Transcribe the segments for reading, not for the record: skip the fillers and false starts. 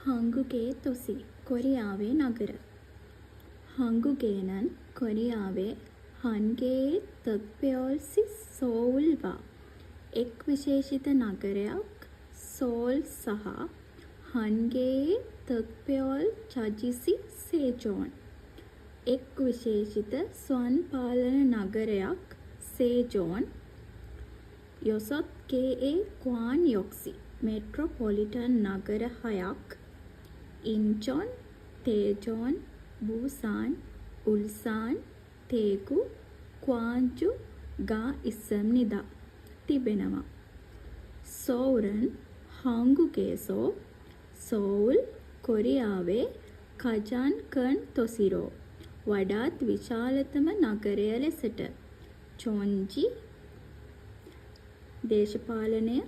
හංගුගේ තොසි කොරියාවේ නගර. හංගුගේනන් කොරියාවේ හන්ගේ තොක්පෙයොල්සි සෝවුල් වා එක් විශේෂිත නගරයක් සෝල් සහ හන්ගේ තොක්පෙයොල් චජිසි සේජෝන් එක් විශේෂිත ස්වන් පාලන නගරයක් සේජෝන් යොසොත් කේ ක්වාන් යොක්සි මෙට්‍රොපොලිටන් නගර 6ක් ඉන්චොන් තේජෝන් බුසාන් උල්සාන් තේගු ක්වාන්ජු ගා ඉස්සම්නිදා තිබෙනවා. සෝරන් හංගුගේසෝ සෝල් කොරියාවේ කජාන් කන් තොසිරෝ වඩාත් විශාලතම නගරය ලෙසට චොන්ජි දේශපාලනය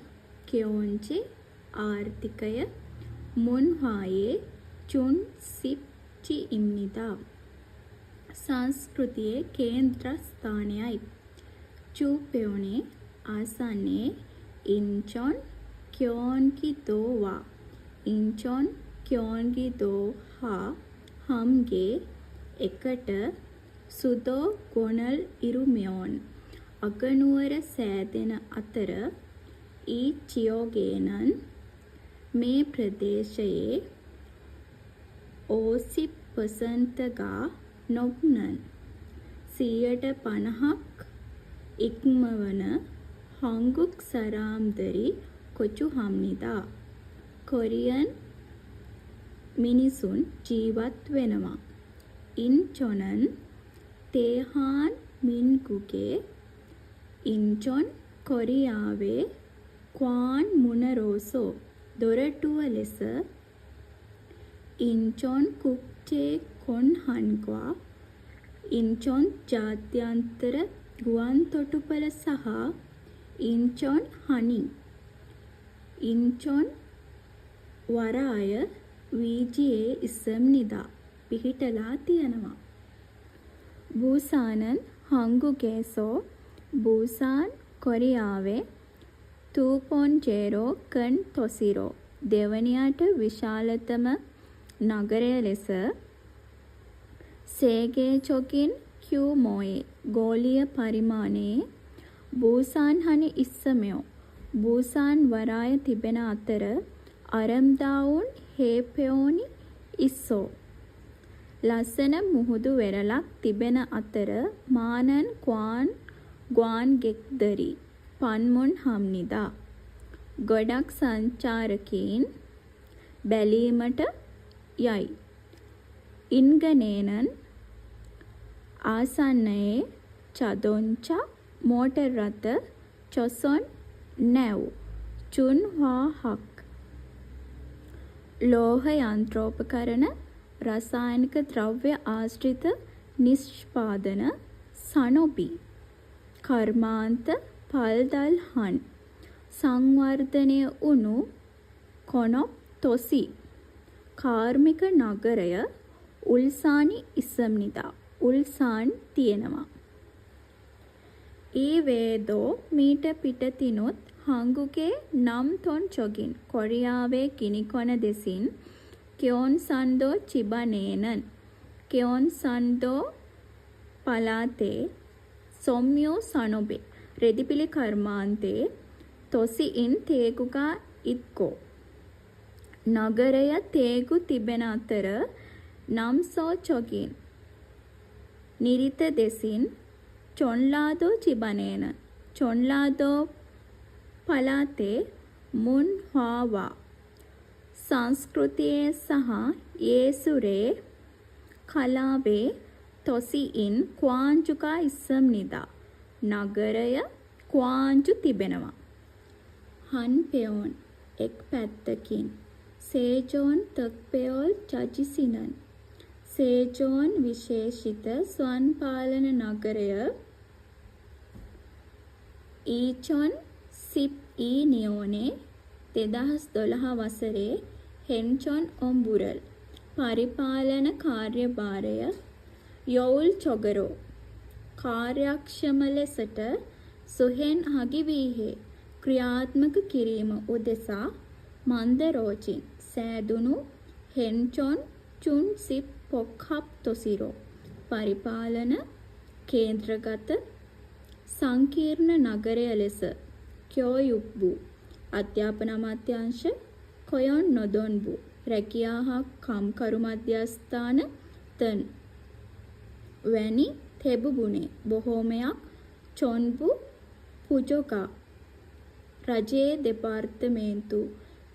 කෙයොන්ජි ආර්ථිකය මුන්හායේ චුන් සිප්චි ඉම්නිදා සංස්කෘතියේ කේන්ද්‍රස්ථානයයි. චූපෙයොනේ ආසන්නයේ ඉන්චොන් ක්‍යොන්ගිදෝ ඉන්චොන් ක්‍යොන්ගිදෝ හා හම්ගේ එකට සුදෝ ගොනල් ඉරුමයොන් අගනුවර සෑදෙන අතර ඊ චියෝගේනන් මේ ප්‍රදේශයේ 80% ගා නොබ්නන් 50%ක් ඉක්මවන හංගුක් සරාම්දරි කොචු හම්නිදා කොරියන් මිනිසුන් ජීවත් වෙනවා. ඉන්චොනන් තේහාන් මින්ගුගේ ඉන්චොන් කොරියාවේ ක්වාන් මුනරෝසෝ දොරටුව ලෙස ඉන්චොන් කුක්චේ කොන්හන්ග්වා ඉන්චොන් ජාත්‍යන්තර ගුවන් තොටුපළ සහ ඉන්චොන් හනි ඉන්චොන් වරාය වීජියේ ඉස්සම්නිදා පිහිටලා තියෙනවා. බුසානන් හංගුගේසෝ බුසාන් කොරියාවේ 2.0 කන් තොසිරෝ දෙවනියට විශාලතම නගරය ලෙස සේගේචොකින් කියුමෝයේ ගෝලීය පරිමාණයේ බුසාන් හනි ඉස්සමයෝ බුසාන් වරාය තිබෙන අතර අරම්දාවුන් හේපෙයෝනි ඉස්සෝ ලස්සන මුහුදු වෙරළක් තිබෙන අතර මානන් ක්වාන් ග්වාන් ගෙක්දරි පන්මුන් හම්නිදා ගොඩක් සංචාරකීන් බැලීමට යයි. ඉන්ගනේනන් ආසන්නයේ චදොන්චා මෝටර් රථ චොසොන් නැව් චුන්හාහක් ලෝහ යන්ත්‍රෝපකරණ රසායනික ද්‍රව්‍ය ආශ්‍රිත නිෂ්පාදන සනොබි කර්මාන්ත පල්දල් හන් සංවර්ධනය වුණු කොනොප් තොසි කාර්මික නගරය උල්සානි ඉස්සම්නිදා උල්සාන් තියෙනවා. ඒ වේදෝ මීට පිටතිනුත් හංගුගේ නම් තොන් චොගින් කොරියාවේ ගිනිකොන දෙසින් කෙයොන්සන්දෝ චිබනේනන් කෙයොන්සන්දෝ පලාතේ සොම්යෝ සනොබේ රෙදිපිලි කර්මාන්තේ තොසි ඉන් තේගුගා ඉත්කෝ නගරය තේගු තිබෙන අතර නම්සෝ චොගින් නිරිත දෙසින් චොන්ලාදෝ චිබනේන චොන්ලාදෝ පලාතේ මුන්හාවා සංස්කෘතියේ සහ යේසුරේ කලාවේ තොසිඉන් ක්වාන්ජුකා ඉස්සම්නිදා නගරය ක්වාන්ජු තිබෙනවා. හන්පෙයොන් එක් පැත්තකින් සේජෝන් තොක්පෙයොල් චජිසිනන් සේජෝන් විශේෂිත ස්වන් පාලන නගරය ඊචොන් සිප් ඊ නියෝනේ 2012 වසරේ හෙන්චොන් ඔම්බුරල් පරිපාලන කාර්යභාරය යොවුල් චොගරෝ කාර්යක්ෂම ලෙසට සුහෙන් හගිවීහේ ක්‍රියාත්මක කිරීම උදෙසා මන්දරෝචින් සෑදුණු හෙන්චොන් චුන්සිප් පොක්හප් තොසිරෝ පරිපාලන කේන්ද්‍රගත සංකීර්ණ නගරය ලෙස ක්‍යෝයුබ්බු අධ්‍යාපන අමාත්‍යාංශ කොයොන් නොදොන්බු රැකියා හා කම්කරු මධ්‍යස්ථාන තන් වැනි තෙබුබුනේ බොහෝමයක් චොන්බු පුජොගා රජයේ දෙපාර්තමේන්තු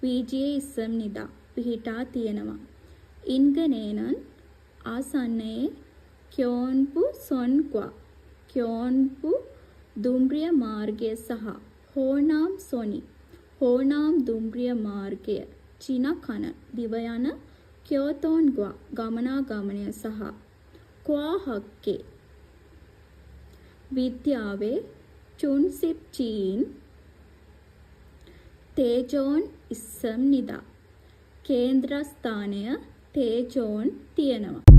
විජේ ඉස්සම් නිදා පිහිටා තියෙනවා. ඉන්ගනේනන් ආසන්නයේ क्योंपु सोनक्वा क्योंपु दुम्रिय मार्गे सह होनाम सोनी होनाम दुम्रिय मार्गे चीना कन दिवयान क्योतोन्ग्वा गमनागमनය සහ क्वा हक्के विद्यावे चुनसिप चीन තේජෝන් ඉස්සම් නිදා කේන්ද්‍රස්ථානය තේජෝන් තියෙනවා.